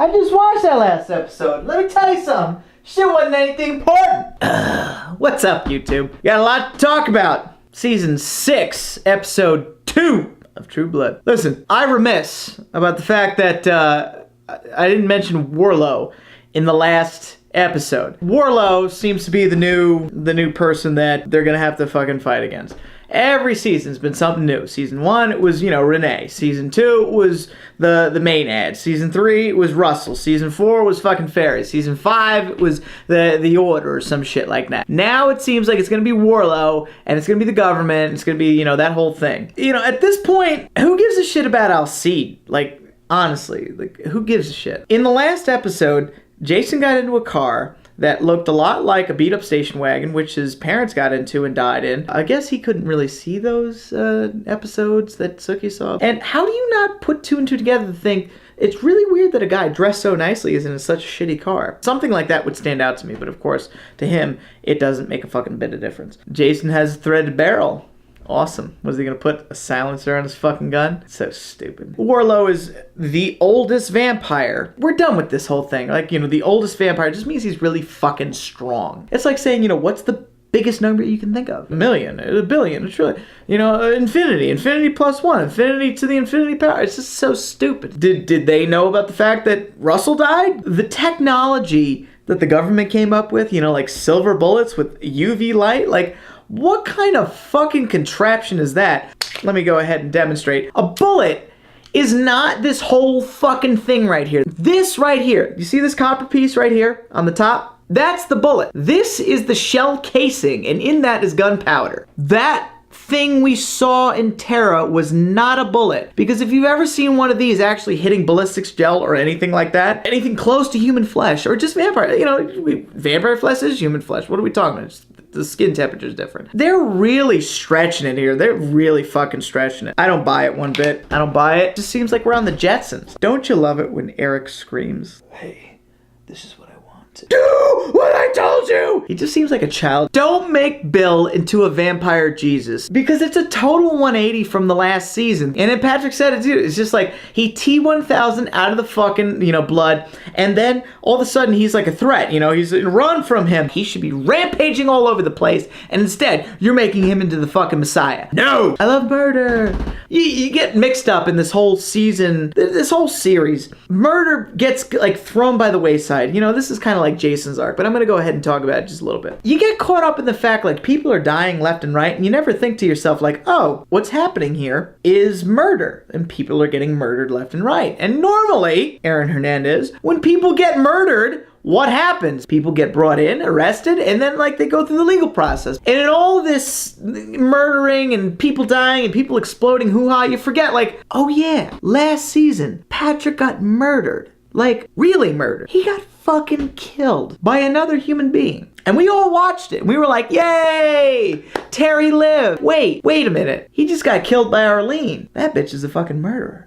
I just watched that last episode. Let me tell you something. Shit wasn't anything important. What's up, YouTube? Got a lot to talk about. Season 6, Episode 2 of True Blood. Listen, I remiss about the fact that I didn't mention Warlow in the last episode. Warlow seems to be the new person that they're gonna have to fucking fight against. Every season's been something new. Season 1, it was, Renee. Season 2, it was the main ad. Season 3, it was Russell. Season 4 was fucking Ferris. Season 5, it was the Order or some shit like that. Now it seems like it's gonna be Warlow, and it's gonna be the government, it's gonna be, that whole thing. At this point, who gives a shit about Alcide? Like, honestly, who gives a shit? In the last episode, Jason got into a car that looked a lot like a beat-up station wagon, which his parents got into and died in. I guess he couldn't really see those episodes that Sookie saw. And how do you not put two and two together to think, it's really weird that a guy dressed so nicely is in such a shitty car? Something like that would stand out to me, but of course, to him, it doesn't make a fucking bit of difference. Jason has a threaded barrel. Awesome. Was he gonna put a silencer on his fucking gun? So stupid. Warlow is the oldest vampire. We're done with this whole thing. The oldest vampire just means he's really fucking strong. It's like saying, what's the biggest number you can think of? A million, a billion, a trillion. Infinity. Infinity plus one. Infinity to the infinity power. It's just so stupid. Did they know about the fact that Russell died? The technology that the government came up with, like silver bullets with UV light, what kind of fucking contraption is that? Let me go ahead and demonstrate. A bullet is not this whole fucking thing right here. This right here, you see this copper piece right here on the top? That's the bullet. This is the shell casing, and in that is gunpowder. That thing we saw in Terra was not a bullet. Because if you've ever seen one of these actually hitting ballistics gel or anything like that, anything close to human flesh, or just vampire, vampire flesh is human flesh. What are we talking about? The skin temperature is different. They're really stretching it here. They're really fucking stretching it. I don't buy it one bit. I don't buy it. It just seems like we're on the Jetsons. Don't you love it when Eric screams, "Hey, this is what I want. Do what I told you!" He just seems like a child. Don't make Bill into a vampire Jesus, because it's a total 180 from the last season. And then Patrick said it too. It's just like he T-1000 out of the fucking, blood, and then all of a sudden he's like a threat. He's run from him. He should be rampaging all over the place, and instead you're making him into the fucking Messiah. No! I love murder. You get mixed up in this whole season, this whole series. Murder gets thrown by the wayside. This is kind of like Jason's arc, but I'm gonna go ahead and talk about it just a little bit. You get caught up in the fact people are dying left and right, and you never think to yourself oh, what's happening here is murder, and people are getting murdered left and right. And normally, Aaron Hernandez, when people get murdered, what happens? People get brought in, arrested, and then they go through the legal process. And in all this murdering and people dying and people exploding hoo-ha, you forget oh yeah, last season, Patrick got murdered. Really murdered. He got fucking killed by another human being. And we all watched it. We were like, yay! Terry lived. Wait a minute. He just got killed by Arlene. That bitch is a fucking murderer.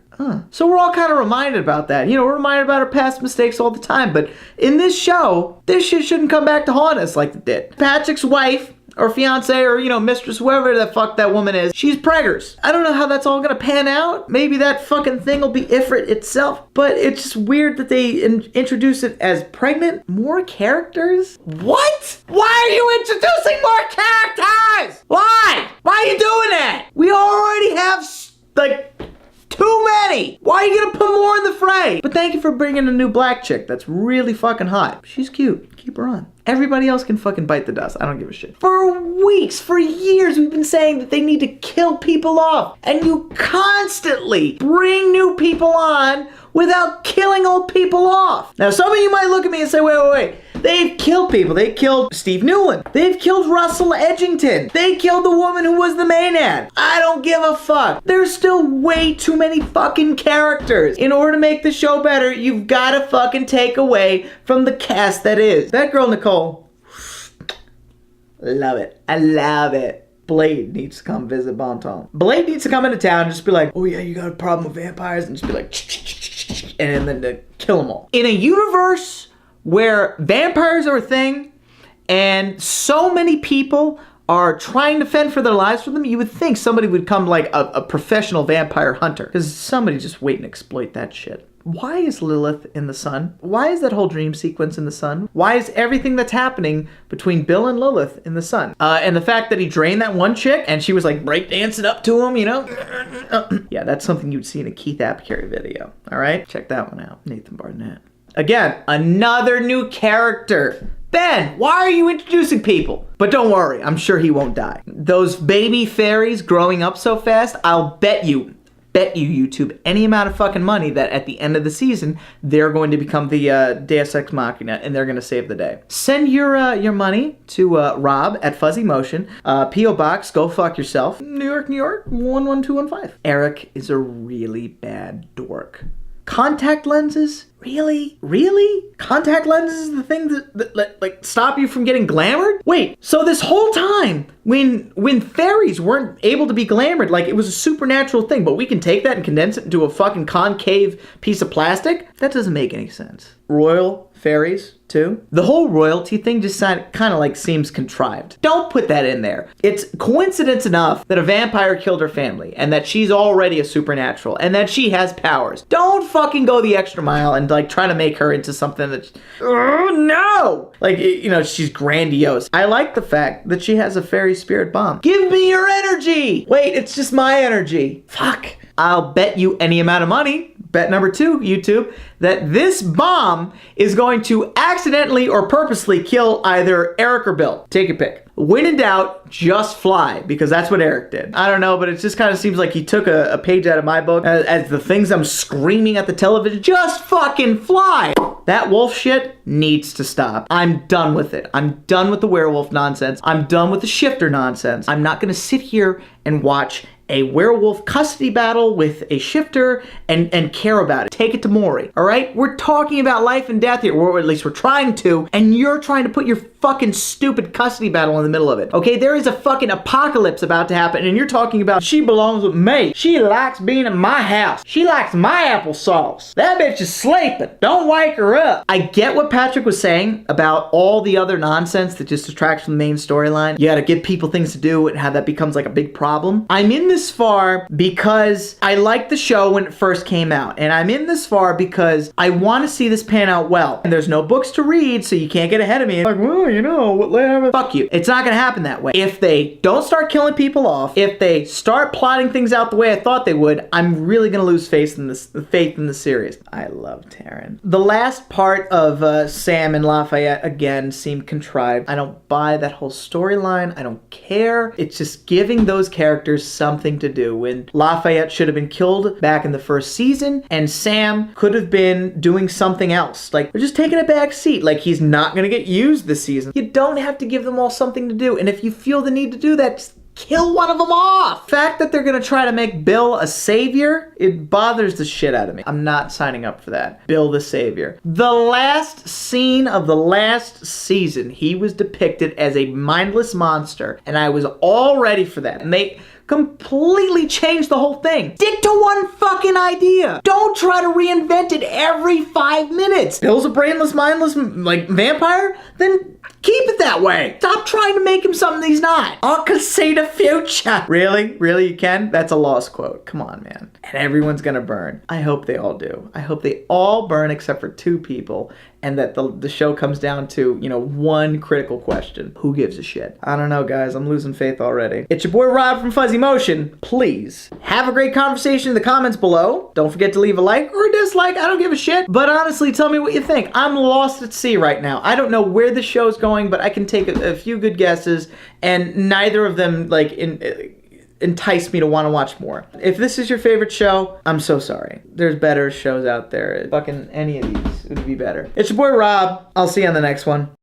So we're all kind of reminded about that. We're reminded about our past mistakes all the time. But in this show, this shit shouldn't come back to haunt us like it did. Patrick's wife, or fiance, or, mistress, whoever the fuck that woman is, she's preggers. I don't know how that's all gonna pan out. Maybe that fucking thing will be Ifrit itself. But it's just weird that they introduce it as pregnant. More characters? What? Why are you introducing more characters? Why? Why are you doing that? We already have, too many! Why are you gonna put more in the fray? But thank you for bringing a new black chick that's really fucking hot. She's cute. Keep her on. Everybody else can fucking bite the dust. I don't give a shit. For weeks, for years, we've been saying that they need to kill people off. And you constantly bring new people on without killing old people off. Now, some of you might look at me and say, wait. They've killed people. They killed Steve Newland. They've killed Russell Edgington. They killed the woman who was the main ad. I don't give a fuck. There's still way too many fucking characters. In order to make the show better, you've got to fucking take away from the cast that is. That girl, Nicole. Love it. I love it. Blade needs to come visit Bonton. Blade needs to come into town and just be like, oh yeah, you got a problem with vampires? And just be like, and then to kill them all. In a universe where vampires are a thing and so many people are trying to fend for their lives for them, you would think somebody would come a professional vampire hunter. Because somebody just wait and exploit that shit. Why is Lilith in the sun? Why is that whole dream sequence in the sun? Why is everything that's happening between Bill and Lilith in the sun? And the fact that he drained that one chick and she was like breakdancing up to him, you know? Yeah, that's something you'd see in a Keith Apicary video. All right? Check that one out. Nathan Barnett. Again, another new character. Ben, why are you introducing people? But don't worry, I'm sure he won't die. Those baby fairies growing up so fast, I'll bet you YouTube any amount of fucking money that at the end of the season, they're going to become the Deus Ex Machina and they're going to save the day. Send your money to Rob at Fuzzymotion. P.O. Box, go fuck yourself. New York, New York, 11215. Eric is a really bad dork. Contact lenses? Really? Really? Contact lenses is the thing that like stop you from getting glamored? Wait, so this whole time when fairies weren't able to be glamored, like it was a supernatural thing, but we can take that and condense it into a fucking concave piece of plastic? That doesn't make any sense. Royal fairies too? The whole royalty thing just kind of like seems contrived. Don't put that in there. It's coincidence enough that a vampire killed her family and that she's already a supernatural and that she has powers. Don't fucking go the extra mile and like try to make her into something that, oh no! Like, you know, she's grandiose. I like the fact that she has a fairy spirit bomb. Give me your energy! Wait, it's just my energy. Fuck. I'll bet you any amount of money, bet number 2, YouTube, that this bomb is going to accidentally or purposely kill either Eric or Bill. Take your pick. When in doubt, just fly, because that's what Eric did. I don't know, but it just kind of seems like he took a page out of my book as the things I'm screaming at the television. Just fucking fly! That wolf shit needs to stop. I'm done with it. I'm done with the werewolf nonsense. I'm done with the shifter nonsense. I'm not gonna sit here and watch a werewolf custody battle with a shifter and care about it. Take it to Maury, all right? We're talking about life and death here, or at least we're trying to, and you're trying to put your fucking stupid custody battle in the middle of it, okay? There is a fucking apocalypse about to happen, and you're talking about she belongs with me. She likes being in my house. She likes my applesauce. That bitch is sleeping. Don't wake her up. I get what Patrick was saying about all the other nonsense that just distracts from the main storyline. You gotta give people things to do and how that becomes like a big problem. I'm in this far because I liked the show when it first came out, and I'm in this far because I want to see this pan out well. And there's no books to read, so you can't get ahead of me. Like, well, you know, what? Fuck you. It's not gonna happen that way. If they don't start killing people off, if they start plotting things out the way I thought they would, I'm really gonna lose faith in the series. I love Taryn. The last part of Sam and Lafayette again seemed contrived. I don't buy that whole storyline. I don't care. It's just giving those characters something to do when Lafayette should have been killed back in the first season and Sam could have been doing something else. Like, we're just taking a back seat. Like, he's not gonna get used this season. You don't have to give them all something to do, and if you feel the need to do that, just kill one of them off. The fact that they're gonna try to make Bill a savior, it bothers the shit out of me. I'm not signing up for that. Bill the savior. The last scene of the last season, he was depicted as a mindless monster, and I was all ready for that. And they completely changed the whole thing. Stick to one fucking idea. Don't try to reinvent it every 5 minutes. Bill's a brainless, mindless, like, vampire? Then keep it that way. Stop trying to make him something he's not. I can see the future. Really? Really, you can? That's a lost quote. Come on, man. And everyone's gonna burn. I hope they all do. I hope they all burn except for 2 people, and that the show comes down to, you know, one critical question. Who gives a shit? I don't know, guys. I'm losing faith already. It's your boy Rob from Fuzzymotion. Please have a great conversation in the comments below. Don't forget to leave a like or a dislike. I don't give a shit. But honestly, tell me what you think. I'm lost at sea right now. I don't know where the show's going, but I can take a few good guesses, and neither of them, like, entice me to want to watch more. If this is your favorite show, I'm so sorry. There's better shows out there. Fucking any of these would be better. It's your boy Rob. I'll see you on the next one.